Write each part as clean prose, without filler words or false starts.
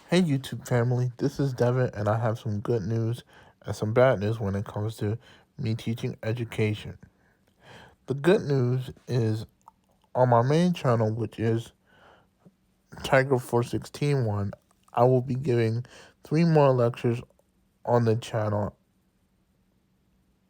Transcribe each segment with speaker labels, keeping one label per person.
Speaker 1: Hey YouTube family, this is Devin and I have some good news and some bad news when it comes to me teaching education. The good news is on my main channel, which is Tiger4161, I will be giving 3 more lectures on the channel,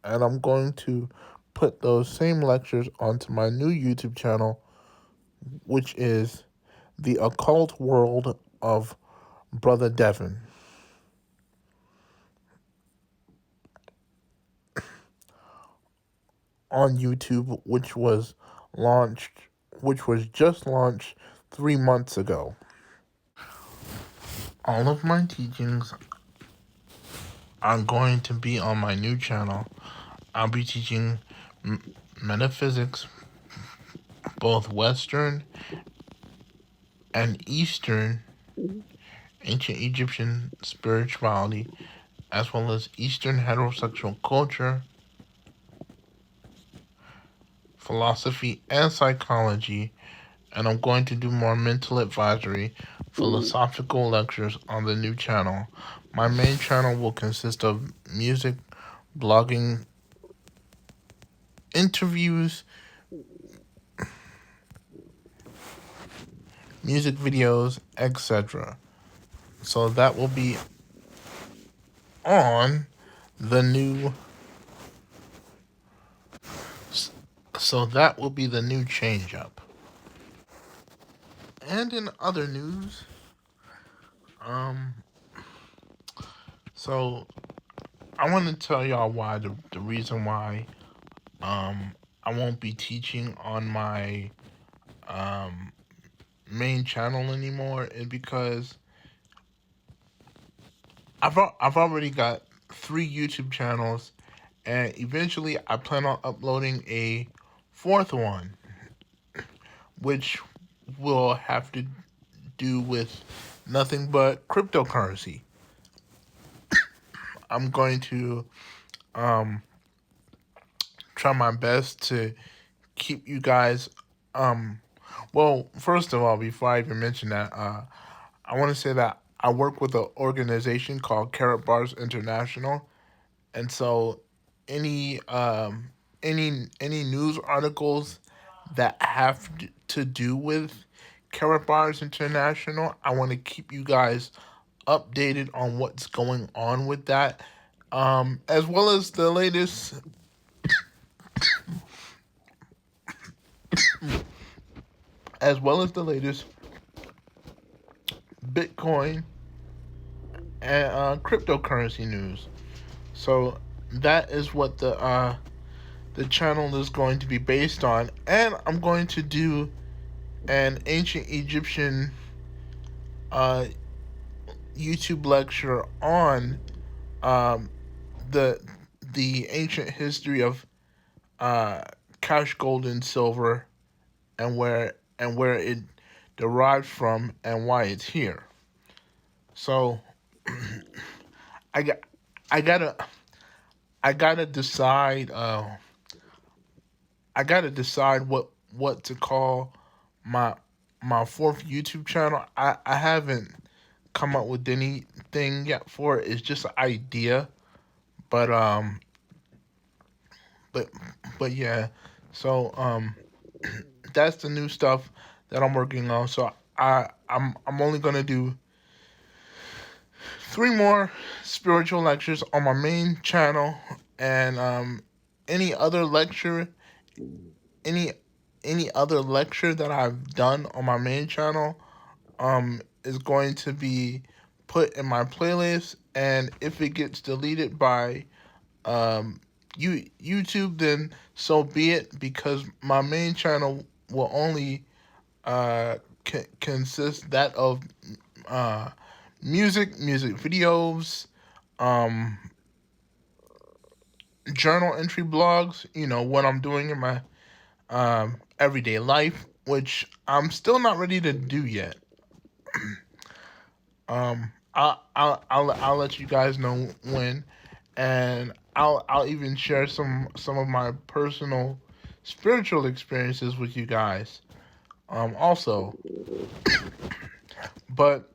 Speaker 1: and I'm going to put those same lectures onto my new YouTube channel, which is The Occult World of Brother Devin. On YouTube, which was just launched 3 months ago. All of my teachings are going to be on my new channel. I'll be teaching metaphysics, both Western and Eastern, ancient Egyptian spirituality, as well as Eastern heterosexual culture, philosophy, and psychology. And I'm going to do more mental advisory, philosophical lectures on the new channel. My main channel will consist of music, blogging, interviews, music videos, etc. So that will be on the new change up. And in other news, so I want to tell y'all why the reason why I won't be teaching on my main channel anymore is because I've already got 3 YouTube channels, and eventually I plan on uploading a 4th one, which will have to do with nothing but cryptocurrency. I'm going to try my best to keep you guys. Well, first of all, before I even mention that, I want to say that I work with an organization called Karatbars International, and so any any news articles that have to do with Karatbars International, I want to keep you guys updated on what's going on with that, as well as the latest Bitcoin and cryptocurrency news. So that is what the channel is going to be based on, and I'm going to do an ancient Egyptian YouTube lecture on the ancient history of cash gold and silver, and where it derived from and why it's here. So I got I gotta I gotta decide what to call my 4th YouTube channel. I haven't come up with anything yet for it. It's just an idea, but but yeah. So that's the new stuff that I'm working on. So I'm only gonna do 3 more spiritual lectures on my main channel, and any other lecture, any other lecture that I've done on my main channel, is going to be put in my playlist. And if it gets deleted by YouTube, then so be it, because my main channel will only consist that of music videos, journal entry blogs, what I'm doing in my everyday life, which I'm still not ready to do yet. I'll let you guys know when, and I'll even share some of my personal spiritual experiences with you guys. Also, but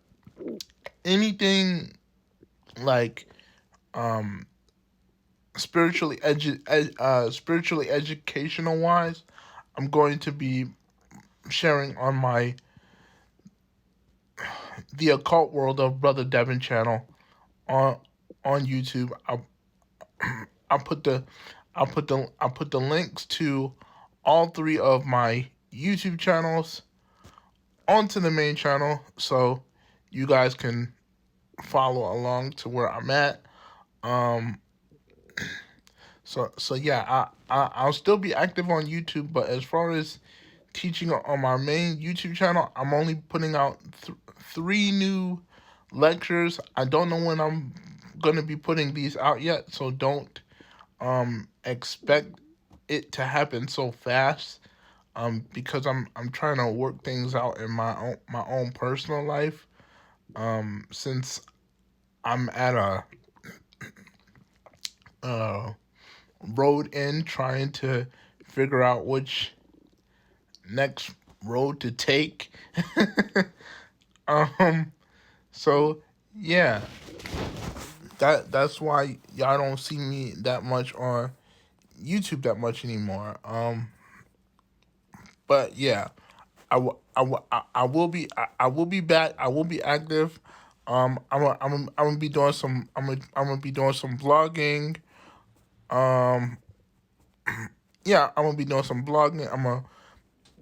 Speaker 1: anything like um spiritually educational wise, I'm going to be sharing on my the occult world of Brother Devin channel on YouTube. I'll put the I'll put the links to all three of my YouTube channels onto the main channel, so you guys can follow along to where I'm at. Um, so yeah, I'll still be active on YouTube, but as far as teaching on my main YouTube channel, I'm only putting out three new lectures. I don't know when I'm gonna be putting these out yet, so don't expect it to happen so fast. Because I'm trying to work things out in my own personal life. Since I'm at a uh road end trying to figure out which next road to take. um so yeah, that's why y'all don't see me that much on YouTube that much anymore. But yeah, I will be I will be back. I will be active. I'm gonna be doing some I'm gonna be doing some vlogging. Um yeah, I'm gonna be doing some vlogging. I'm gonna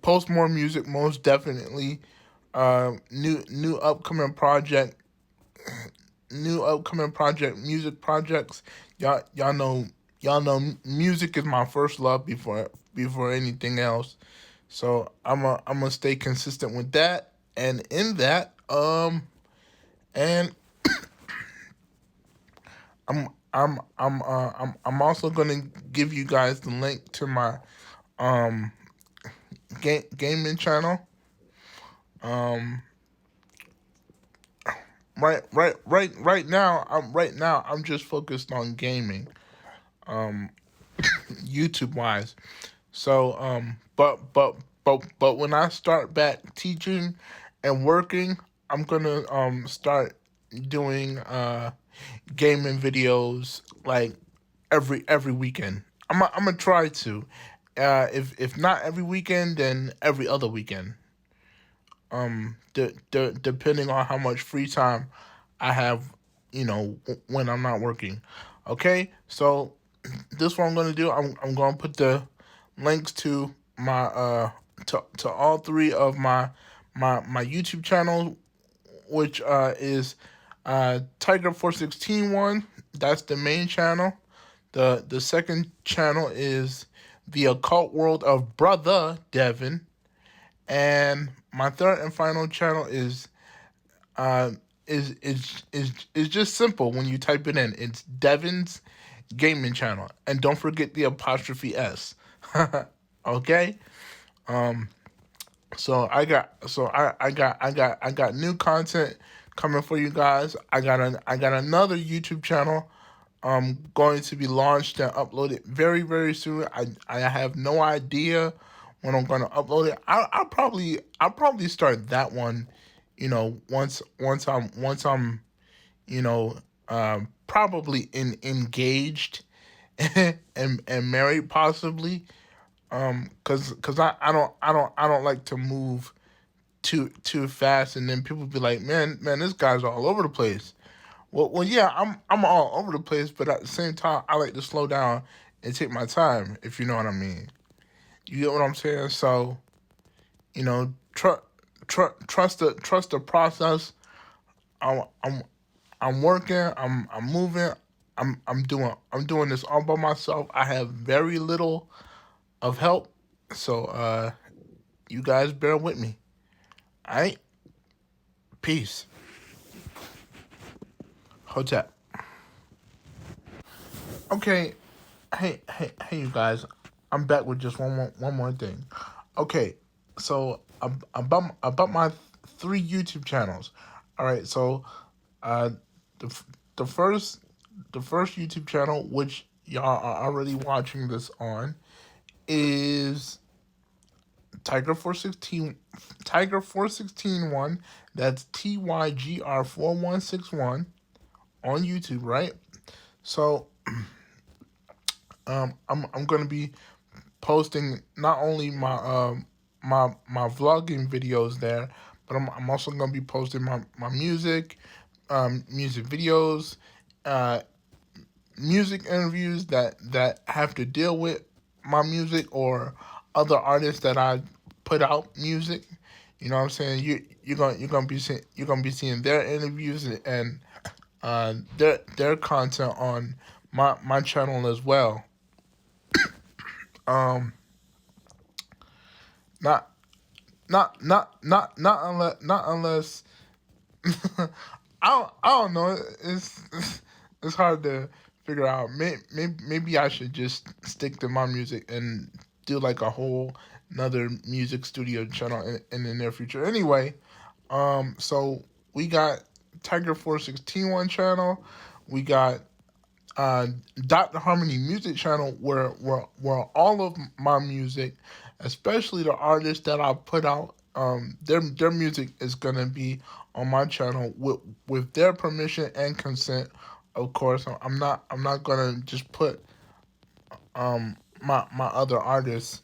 Speaker 1: post more music, most definitely. New upcoming project, music projects. Y'all know music is my first love before anything else. So I'm gonna stay consistent with that, and in that and I'm also gonna give you guys the link to my um gaming channel. Um, right now I'm just focused on gaming, YouTube wise. So but when I start back teaching and working, I'm gonna start doing gaming videos like every weekend. I'm gonna try to. If not every weekend, then every other weekend. Depending on how much free time I have, when I'm not working. Okay, so this what I'm gonna do. I'm gonna put the links to my to all three of my YouTube channels, which is Tiger 416 one. That's the main channel. The second channel is the occult world of Brother Devin, and my third and final channel uh is just simple when you type it in. It's Devin's Gaming Channel, and don't forget the apostrophe S. Okay. Um. I got new content coming for you guys. I got another YouTube channel going to be launched and uploaded very soon. I have no idea when I'm going to upload it. I'll probably start that one, once I'm you know probably engaged and married possibly. Cause I don't like to move too fast, and then people be like, man, this guy's all over the place. Well, yeah, I'm all over the place, but at the same time, I like to slow down and take my time, if you know what I mean. You get what I'm saying? So, trust the process. I'm I'm I'm working. I'm moving. I'm doing this all by myself. I have very little of help, so you guys bear with me. All right, peace. Hotep. Okay, hey, you guys. I'm back with just one more thing. Okay, so about my three YouTube channels. All right, so uh, the the first the first YouTube channel, which y'all are already watching this on, is Tiger4161. That's TYGR4161 on YouTube, right? So I'm gonna be posting not only my vlogging videos there, but I'm also gonna be posting my music, music videos, uh, music interviews that have to deal with my music or other artists that I put out music. You know what I'm saying? You're gonna be seeing their interviews and their content on my channel as well. Um, not not unless I don't know. It's hard to figure out. Maybe I should just stick to my music and do like a whole another music studio channel in the near future. Anyway, so we got Tiger4161 channel. We got Dr. Harmony Music Channel, where all of my music, especially the artists that I put out, their music is gonna be on my channel with their permission and consent. Of course, I'm not gonna just put my other artists'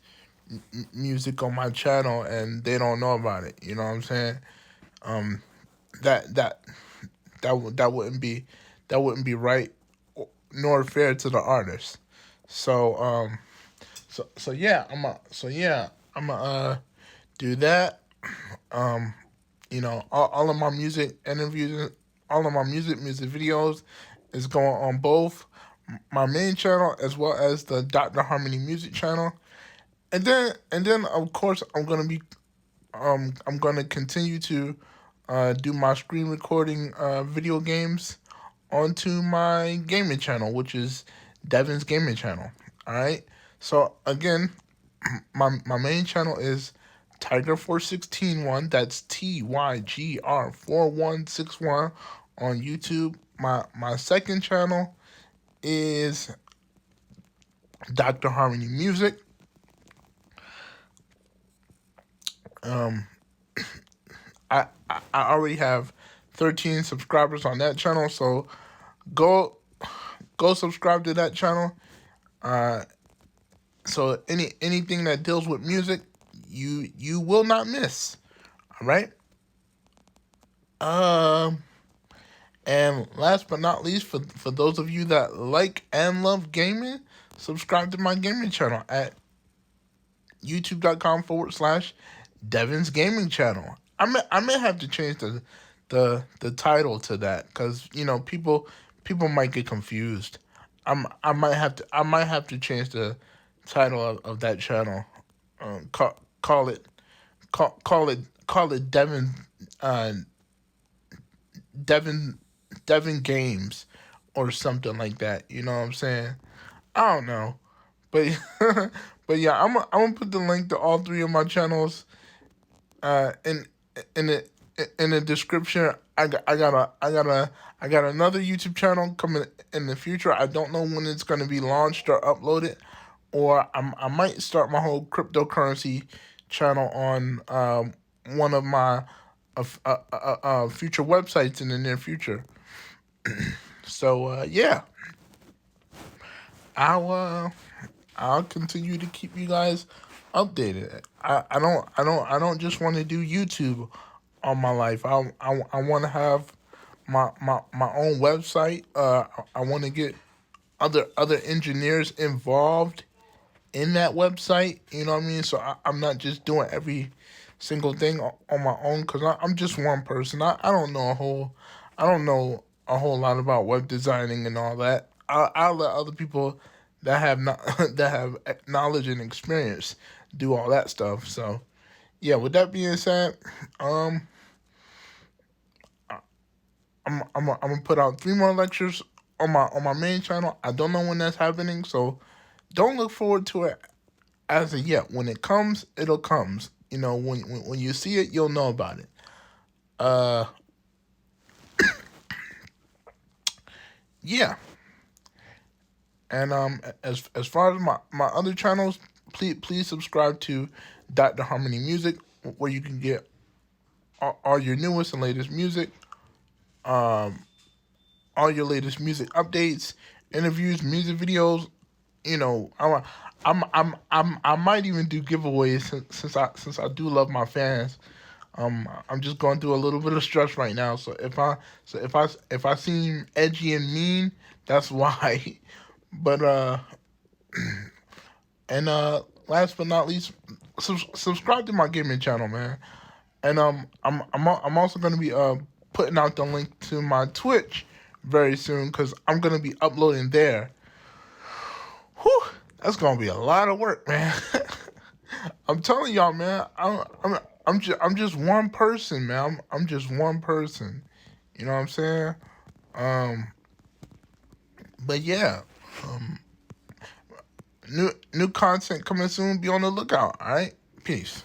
Speaker 1: music on my channel and they don't know about it. You know what I'm saying? Um, that that that wouldn't be right nor fair to the artist. So yeah, I'm gonna do that. Um, all of my music interviews, all of my music videos is going on both my main channel as well as the Dr. Harmony Music channel. And then of course I'm gonna continue to do my screen recording video games onto my gaming channel, which is Devin's Gaming Channel. All right. So again, my main channel is Tiger4161. That's TYGR4161 on YouTube. My second channel is Dr. Harmony Music. Um, I already have 13 subscribers on that channel, so go subscribe to that channel. So anything that deals with music, you will not miss. All right. And last but not least, for those of you that like and love gaming, subscribe to my gaming channel at youtube.com/ Devin's Gaming Channel. I may have to change the title to that because people might get confused. I might have to change the title of that channel. Call it call it uh Devin Devin Games or something like that. You know what I'm saying? I don't know, but but yeah, I'm gonna put the link to all three of my channels in the in the description. I got another YouTube channel coming in the future. I don't know when it's gonna be launched or uploaded, or I might start my whole cryptocurrency channel on one of my future websites in the near future. So yeah, I'll uh, I'll continue to keep you guys updated. I don't just want to do YouTube all my life. I want to have my own website. I want to get other engineers involved in that website. You know what I mean? So I'm not just doing every single thing on my own because I'm just one person. I don't know a whole lot about web designing and all that. I'll let other people that have not that have knowledge and experience do all that stuff. So yeah, with that being said, um, I'm gonna put out 3 more lectures on my main channel. I don't know when that's happening, so don't look forward to it as of yet. When it comes, it'll comes. When you see it, you'll know about it. Uh, yeah. And as far as my other channels, please subscribe to Dr. Harmony Music, where you can get all your newest and latest music, all your latest music updates, interviews, music videos. You know, I might even do giveaways since I do love my fans. I'm just going through a little bit of stress right now. So if I seem edgy and mean, that's why. But and last but not least, subscribe to my gaming channel, man. And I'm also gonna be putting out the link to my Twitch very soon because I'm gonna be uploading there. Whew, that's gonna be a lot of work, man. I'm telling y'all, man. I'm just one person, man. I'm just one person. You know what I'm saying? Um, but yeah, new content coming soon. Be on the lookout. All right, peace.